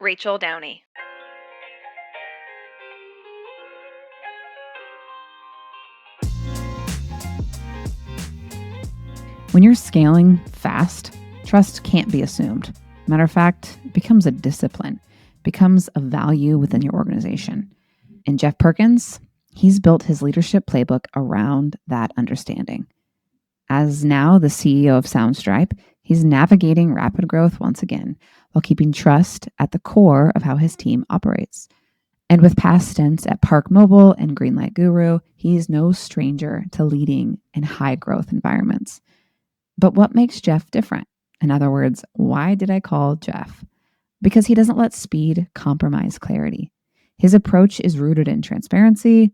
Rachel Downey. When you're scaling fast, trust can't be assumed. Matter of fact, it becomes a discipline, becomes a value within your organization. And Jeff Perkins, he's built his leadership playbook around that understanding. As now the CEO of Soundstripe, he's navigating rapid growth once again, while keeping trust at the core of how his team operates. And with past stints at Park Mobile and Greenlight Guru, he's no stranger to leading in high growth environments. But what makes Jeff different? In other words, why did I call Jeff? Because he doesn't let speed compromise clarity. His approach is rooted in transparency,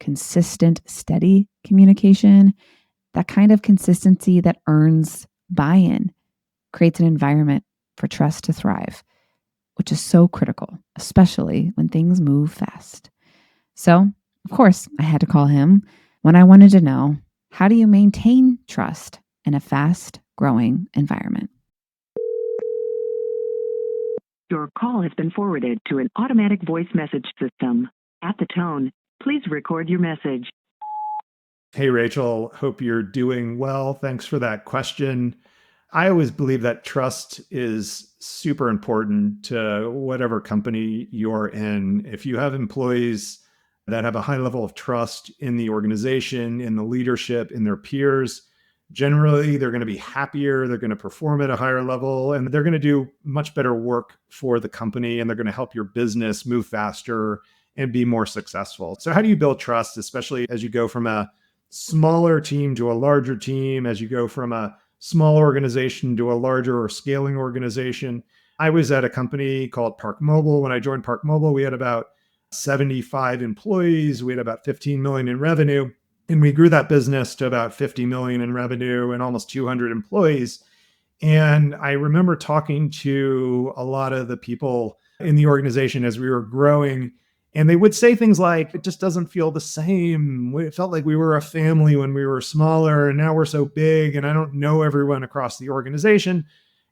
consistent, steady communication, that kind of consistency that earns buy-in, creates an environment for trust to thrive, which is so critical, especially when things move fast. So, of course, I had to call him when I wanted to know, how do you maintain trust in a fast-growing environment? Your call has been forwarded to an automatic voice message system. At the tone, please record your message. Hey, Rachel, hope you're doing well. Thanks for that question. I always believe that trust is super important to whatever company you're in. If you have employees that have a high level of trust in the organization, in the leadership, in their peers, generally they're going to be happier, they're going to perform at a higher level, and they're going to do much better work for the company, and they're going to help your business move faster and be more successful. So how do you build trust, especially as you go from a smaller team to a larger team, as you go from a small organization to a larger or scaling organization? I was at a company called Park Mobile. When I joined Park Mobile, we had about 75 employees. We had about 15 million in revenue. And we grew that business to about 50 million in revenue and almost 200 employees. And I remember talking to a lot of the people in the organization as we were growing, and they would say things like, it just doesn't feel the same. It felt like we were a family when we were smaller, and now we're so big, and I don't know everyone across the organization.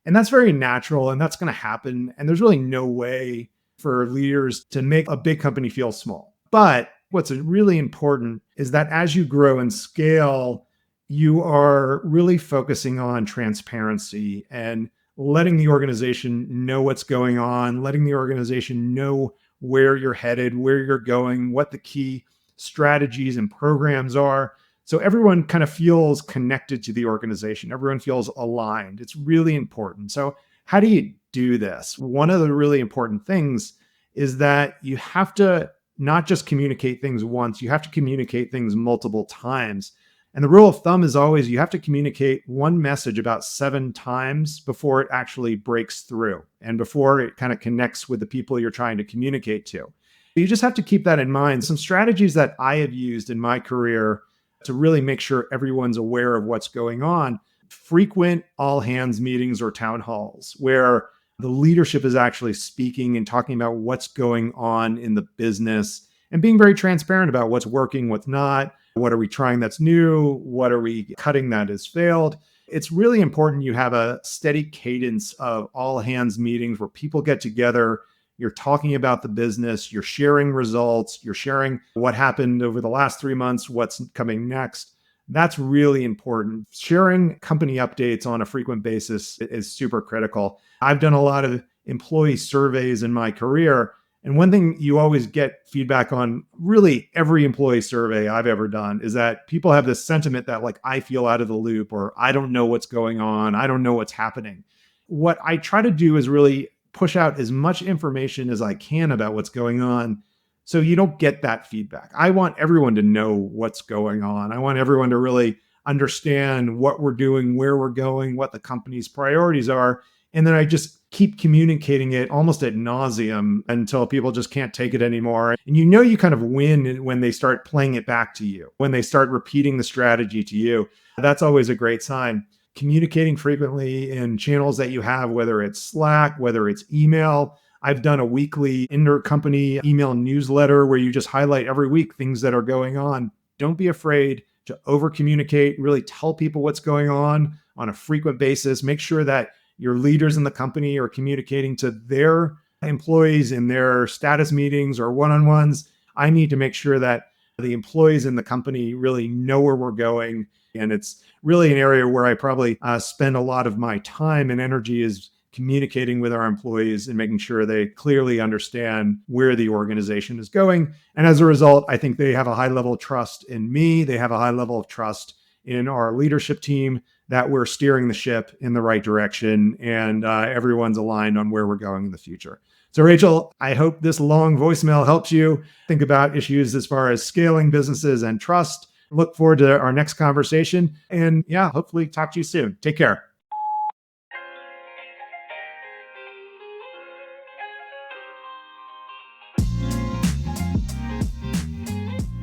And that's very natural, and that's going to happen. And there's really no way for leaders to make a big company feel small. But what's really important is that as you grow and scale, you are really focusing on transparency and letting the organization know what's going on, letting the organization know where you're headed, where you're going, what the key strategies and programs are. So everyone kind of feels connected to the organization. Everyone feels aligned. It's really important. So how do you do this? One of the really important things is that you have to not just communicate things once, you have to communicate things multiple times. And the rule of thumb is always you have to communicate one message about 7 times before it actually breaks through and before it kind of connects with the people you're trying to communicate to. You just have to keep that in mind. Some strategies that I have used in my career to really make sure everyone's aware of what's going on: frequent all hands meetings or town halls where the leadership is actually speaking and talking about what's going on in the business and being very transparent about what's working, what's not. What are we trying that's new? What are we cutting that has failed? It's really important you have a steady cadence of all hands meetings where people get together. You're talking about the business, you're sharing results, you're sharing what happened over the last 3 months, what's coming next. That's really important. Sharing company updates on a frequent basis is super critical. I've done a lot of employee surveys in my career. And one thing you always get feedback on really every employee survey I've ever done is that people have this sentiment that, like, I feel out of the loop, or I don't know what's going on. I don't know what's happening. What I try to do is really push out as much information as I can about what's going on so you don't get that feedback. I want everyone to know what's going on. I want everyone to really understand what we're doing, where we're going, what the company's priorities are. And then I just keep communicating it almost ad nauseum until people just can't take it anymore. And you kind of win when they start playing it back to you, when they start repeating the strategy to you. That's always a great sign. Communicating frequently in channels that you have, whether it's Slack, whether it's email. I've done a weekly intercompany email newsletter where you just highlight every week things that are going on. Don't be afraid to over communicate, really tell people what's going on a frequent basis. Make sure that your leaders in the company are communicating to their employees in their status meetings or one-on-ones, I need to make sure that the employees in the company really know where we're going. And it's really an area where I probably spend a lot of my time and energy is communicating with our employees and making sure they clearly understand where the organization is going. And as a result, I think they have a high level of trust in me. They have a high level of trust in our leadership team that we're steering the ship in the right direction and everyone's aligned on where we're going in the future. So Rachel, I hope this long voicemail helps you think about issues as far as scaling businesses and trust. Look forward to our next conversation. And yeah, hopefully talk to you soon. Take care.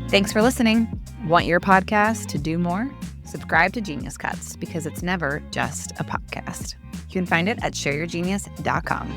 Thanks for listening. Want your podcast to do more? Subscribe to Genius Cuts because it's never just a podcast. You can find it at shareyourgenius.com.